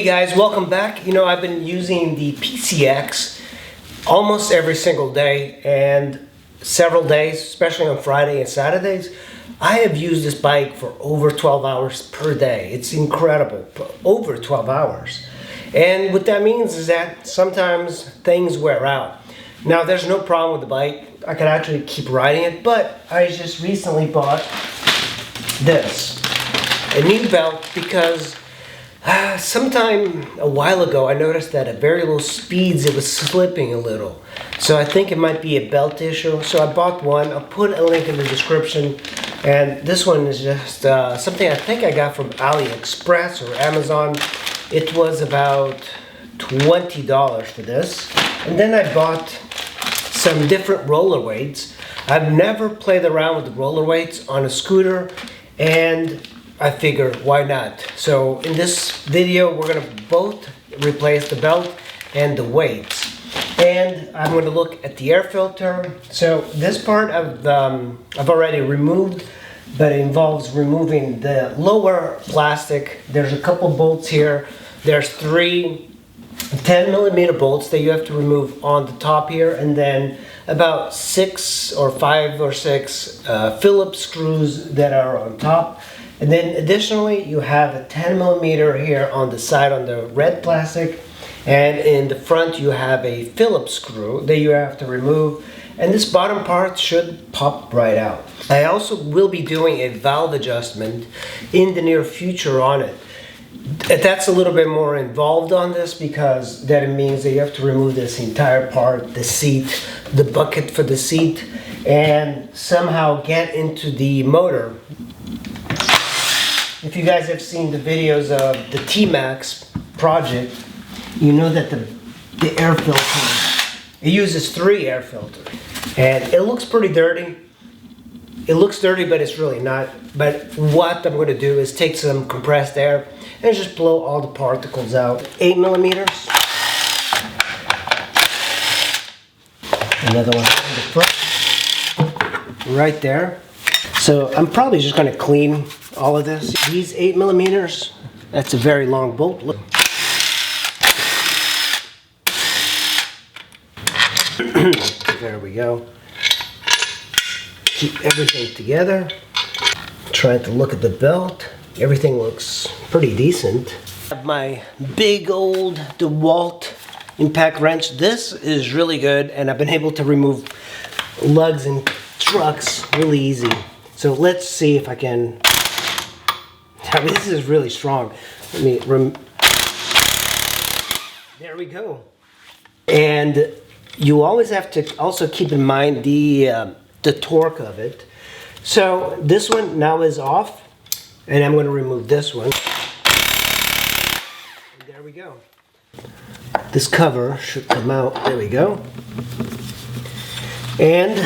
Hey guys, welcome back. You know, I've been using the PCX almost every single day, and several days, especially on Friday and Saturdays, I have used this bike for over 12 hours per day. It's incredible, over 12 hours. And what that means is that sometimes things wear out. Now, there's no problem with the bike. I could actually keep riding it, but I just recently bought this, a new belt, because sometime a while ago I noticed that at very low speeds it was slipping a little. So I think it might be a belt issue. So I bought one. I'll put a link in the description. And this one is just something I think I got from AliExpress or Amazon. It was about $20 for this. And then I bought some different roller weights. I've never played around with the roller weights on a scooter, and I figured, why not? So in this video, we're gonna both replace the belt and the weights. And I'm gonna look at the air filter. So this part I've already removed, but it involves removing the lower plastic. There's a couple bolts here. There's 3 10mm bolts that you have to remove on the top here, and then about 5 or 6 Phillips screws that are on top. And then additionally, you have a 10mm here on the side on the red plastic, and in the front you have a Phillips screw that you have to remove, and this bottom part should pop right out. I also will be doing a valve adjustment in the near future on it. That's a little bit more involved on this, because that means that you have to remove this entire part, the seat, the bucket for the seat, and somehow get into the motor. If you guys have seen the videos of the T-Max project, you know that the air filter, it uses 3 air filters. And it looks pretty dirty. It looks dirty, but it's really not. But what I'm going to do is take some compressed air and just blow all the particles out. 8mm. Another one in the front. Right there. So I'm probably just going to clean all of this. These 8mm, that's a very long bolt. Look. There we go. Keep everything together. Trying to look at the belt. Everything looks pretty decent. I have my big old DeWalt impact wrench. This is really good, and I've been able to remove lugs and trucks really easy. So let's see if I can. I mean, this is really strong. Let me there we go. And you always have to also keep in mind the torque of it. So this one now is off, and I'm going to remove this one. And there we go. This cover should come out. There we go. And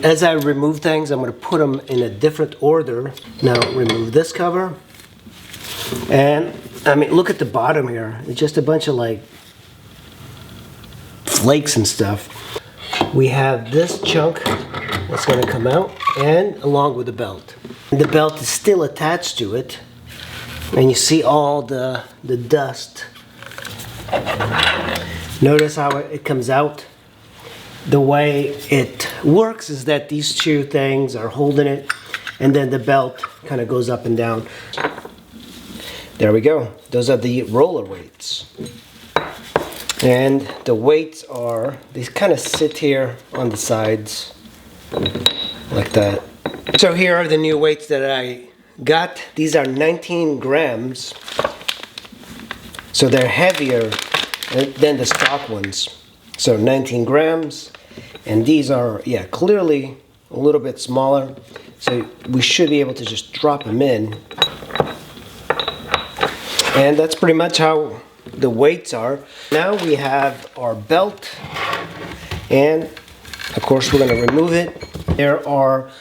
as I remove things, I'm going to put them in a different order. Now remove this cover. And I mean, look at the bottom here. It's just a bunch of like flakes and stuff. We have this chunk that's going to come out, and along with the belt. And the belt is still attached to it. And you see all the dust. Notice how it comes out. The way it works is that these 2 things are holding it, and then the belt kind of goes up and down. There we go. Those are the roller weights. And the weights are, they kind of sit here on the sides like that. So here are the new weights that I got. These are 19 grams. So they're heavier than the stock ones. So 19 grams, and these are, yeah, clearly a little bit smaller. So we should be able to just drop them in. And that's pretty much how the weights are. Now we have our belt, and of course we're going to remove it. There are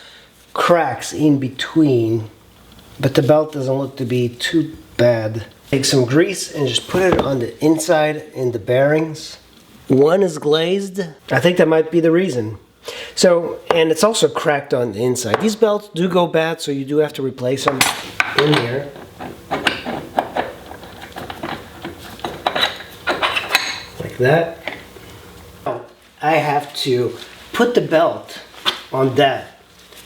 cracks in between, but the belt doesn't look to be too bad. Take some grease and just put it on the inside in the bearings. One is glazed. I think that might be the reason. So, and it's also cracked on the inside. These belts do go bad, so you do have to replace them in here. that. I have to put the belt on that.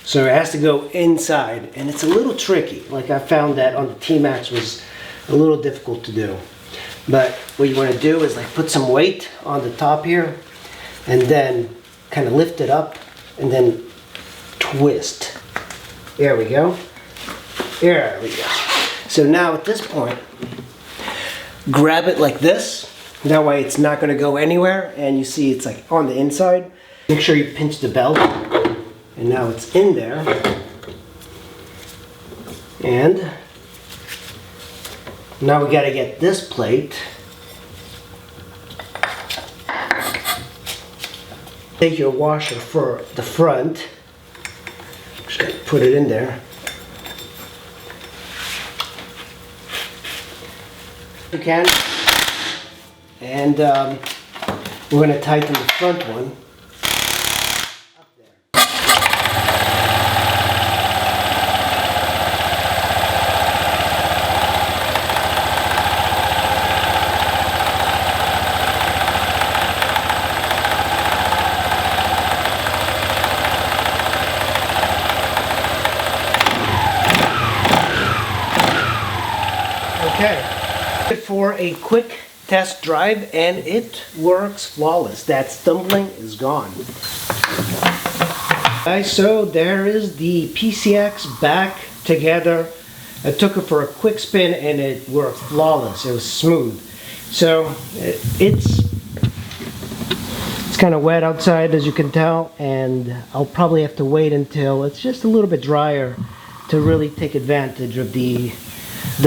So it has to go inside, and it's a little tricky. Like I found that on the T-Max was a little difficult to do. But what you want to do is like put some weight on the top here, and then kind of lift it up, and then twist. There we go. There we go. So now at this point, grab it like this. That way it's not going to go anywhere, and you see it's like on the inside. Make sure you pinch the belt, and now it's in there. And now we got to get this plate. Take your washer for the front. Just got to put it in there. You can. And we're going to tighten the front one up there. Okay. For a quick test drive, and it works flawless. That stumbling is gone. Guys, so there is the PCX back together. I took it for a quick spin and it worked flawless. It was smooth. So it's kind of wet outside, as you can tell, and I'll probably have to wait until it's just a little bit drier to really take advantage of the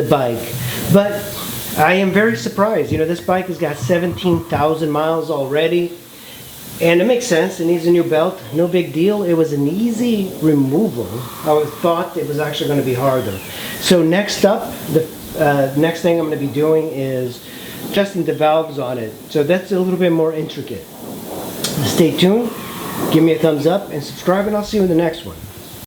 bike. But I am very surprised. You know, this bike has got 17,000 miles already, and it makes sense. It needs a new belt. No big deal. It was an easy removal. I thought it was actually going to be harder. So next up, the next thing I'm going to be doing is adjusting the valves on it. So that's a little bit more intricate. Stay tuned. Give me a thumbs up and subscribe, and I'll see you in the next one.